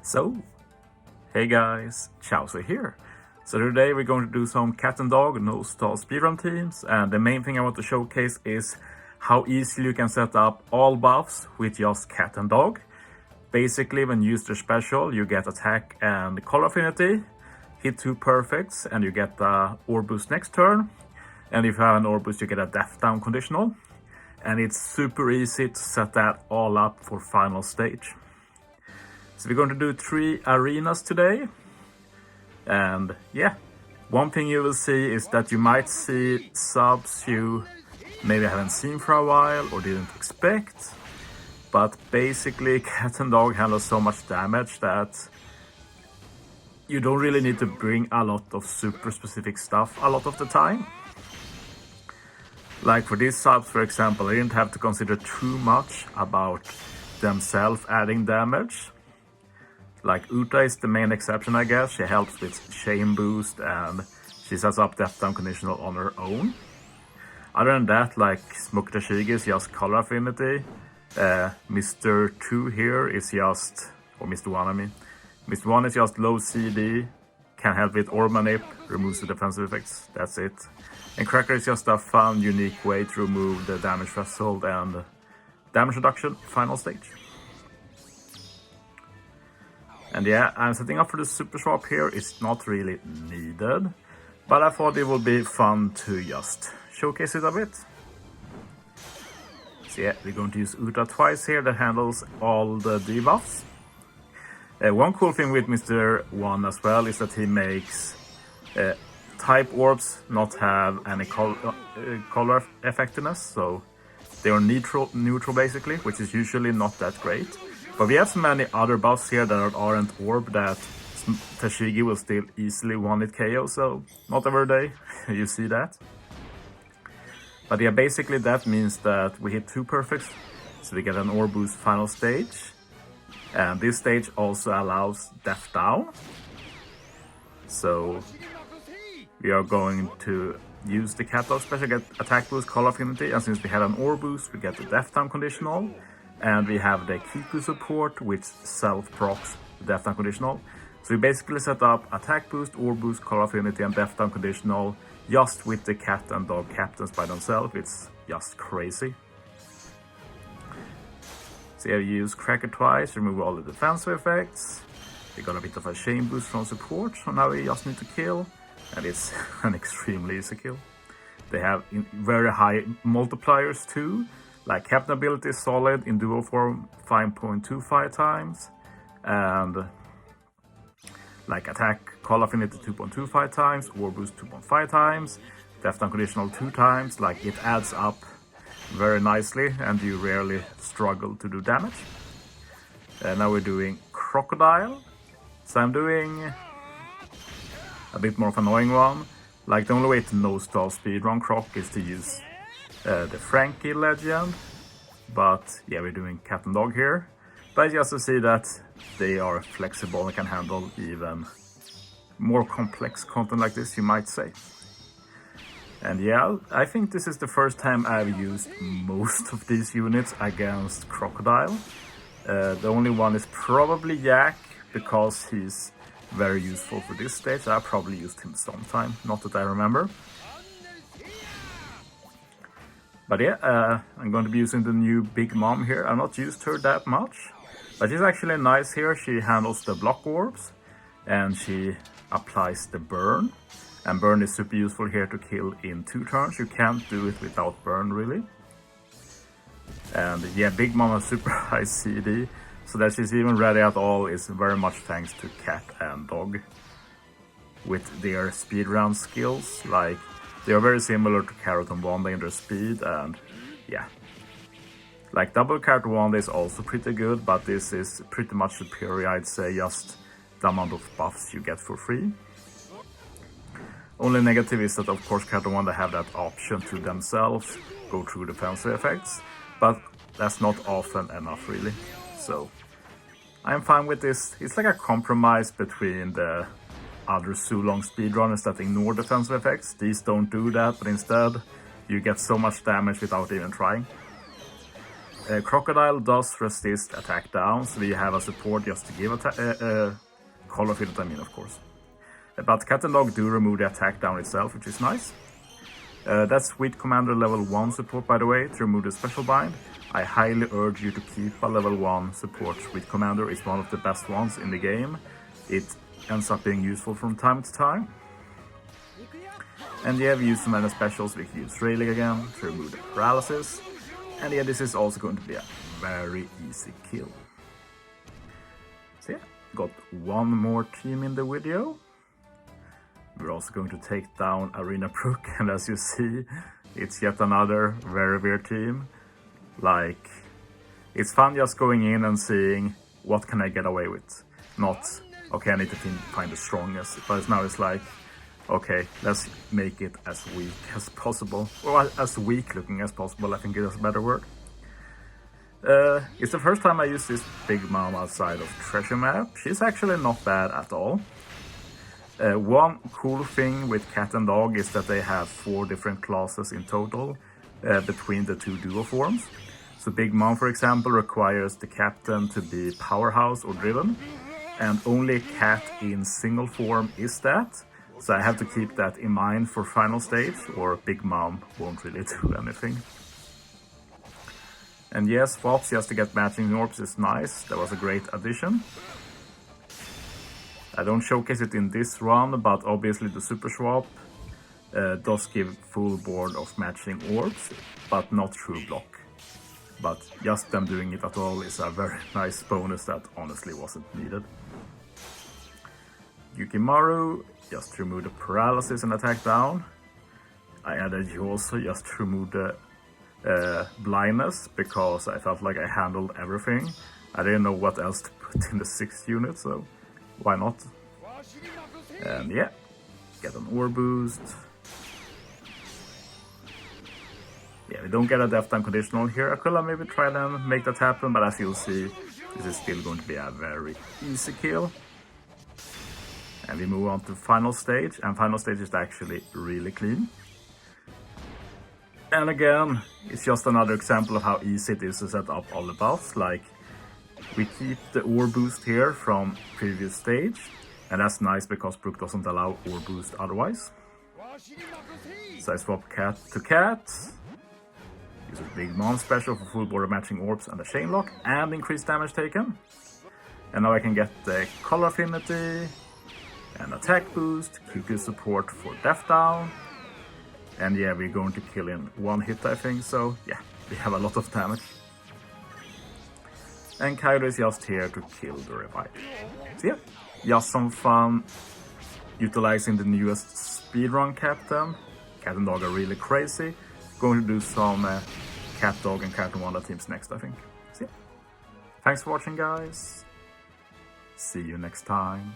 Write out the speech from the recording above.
So, hey guys, Chauzu here. So today we're going to do some cat and dog no stall speedrun teams, and the main thing I want to showcase is how easily you can set up all buffs with just cat and dog. Basically, when you use the special, you get attack and color affinity, hit 2 perfects, and you get the orb boost next turn. And if you have an orb boost, you get a death down conditional. And it's super easy to set that all up for final stage. So we're going to do 3 arenas today. And yeah, one thing you will see is that you might see subs you maybe haven't seen for a while or didn't expect. But basically, cat and dog handle so much damage that you don't really need to bring a lot of super specific stuff a lot of the time. Like for these subs, for example, I didn't have to consider too much about themselves adding damage. Like Uta is the main exception, I guess. She helps with chain boost and she sets up death down conditional on her own. Other than that, like Smoke Tashigi is just color affinity. Mr. 2 here is just, or Mr. 1 I mean. Mr. 1 is just low CD, can help with orb manip, removes the defensive effects, that's it. And Cracker is just a fun, unique way to remove the damage threshold and damage reduction, final stage. And yeah, I'm setting up for the super swap here. It's not really needed, but I thought it would be fun to just showcase it a bit. So yeah, we're going to use Uta twice here that handles all the debuffs. One cool thing with Mr. 1 as well is that he makes type orbs not have any color effectiveness, so they are neutral basically, which is usually not that great. But we have so many other buffs here that aren't orb that Tashigi will still easily 1-hit KO, so not every day you see that. But yeah, basically that means that we hit 2 perfects, so we get an orb boost final stage. And this stage also allows death down. So we are going to use the cat dog special, get attack boost, color affinity, and since we had an orb boost, we get the death down conditional. And we have the Kiku support, which self-procs the death down conditional. So we basically set up attack boost, orb boost, color affinity, and death down conditional just with the cat and dog captains by themselves. It's just crazy. So yeah, we use Cracker twice, remove all the defensive effects. We got a bit of a chain boost from support, so now we just need to kill. And it's an extremely easy kill. They have very high multipliers too. Like captain ability is solid in duo form 5.25 times. And like attack call affinity 2.25 times, or boost 2.5 times, death down conditional 2 times. Like it adds up very nicely and you rarely struggle to do damage. And now we're doing Crocodile. So I'm doing a bit more of an annoying one. Like the only way to no stall speedrun Croc is to use the Frankie legend. But yeah, we're doing cat and dog here. But just to see that they are flexible and can handle even more complex content like this, you might say. And yeah, I think this is the first time I've used most of these units against Crocodile. The only one is probably Yak, because he's very useful for this stage. I probably used him sometime, not that I remember. But yeah, I'm going to be using the new Big Mom here. I've not used her that much, but she's actually nice here. She handles the block orbs and she applies the burn. And burn is super useful here to kill in 2 turns. You can't do it without burn really. And yeah, Big Mom has super high CD, so that she's even ready at all is very much thanks to cat and dog. With their speedrun skills, like they are very similar to Carrot and Wanda in their speed, and yeah. Like double Carrot Wanda is also pretty good, but this is pretty much superior, I'd say, just the amount of buffs you get for free. Only negative is that of course Carrot and Wanda have that option to themselves go through defensive effects, but that's not often enough really. So I'm fine with this. It's like a compromise between the other Sulong speedrunners that ignore defensive effects. These don't do that, but instead you get so much damage without even trying. Crocodile does resist attack down, so we have a support just to give color filter, I mean, of course. But Cat and Dog do remove the attack down itself, which is nice. That's Sweet Commander level 1 support, by the way, to remove the special bind. I highly urge you to keep a level 1 support. Sweet Commander is one of the best ones in the game. It ends up being useful from time to time. And yeah, we use some many specials. We can use Rayleigh again to remove the paralysis. And yeah, this is also going to be a very easy kill. So yeah, got one more team in the video. We're also going to take down Arena Brook, and as you see, it's yet another very weird team. Like, it's fun just going in and seeing what can I get away with. Not, okay, I need to find the strongest, but now it's like, okay, let's make it as weak as possible. Or as weak looking as possible, I think is a better word. It's the first time I use this big mom outside of Treasure Map. She's actually not bad at all. One cool thing with Cat and Dog is that they have 4 different classes in total between the 2 duo forms. So Big Mom, for example, requires the captain to be powerhouse or driven, and only Cat in single form is that. So I have to keep that in mind for final stage, or Big Mom won't really do anything. And yes, swaps just to get matching orbs is nice. That was a great addition. I don't showcase it in this run, but obviously the super swap does give full board of matching orbs, but not true block. But just them doing it at all is a very nice bonus that honestly wasn't needed. Yukimaru, just to remove the paralysis and attack down. I added Chauzu just to remove the blindness, because I felt like I handled everything. I didn't know what else to put in the 6th unit, so why not? And yeah, get an ore boost. Yeah, we don't get a death time conditional here. I could have maybe tried and make that happen, but as you'll see, this is still going to be a very easy kill. And we move on to final stage, and final stage is actually really clean. And again, it's just another example of how easy it is to set up all the buffs. Like, we keep the ore boost here from previous stage, and that's nice because Brook doesn't allow ore boost otherwise. So I swap Cat to Cat, use a Big Mom special for full border matching orbs and a chain lock, and increased damage taken. And now I can get the color affinity, and attack boost, QQ support for death down. And yeah, we're going to kill in 1 hit, I think, so yeah, we have a lot of damage. And Kaido is just here to kill the revive. So yeah, just some fun utilizing the newest speedrun captain. Cat and Dog are really crazy. Going to do some Cat Dog and Cat and Wanda teams next, I think. So yeah, thanks for watching, guys. See you next time.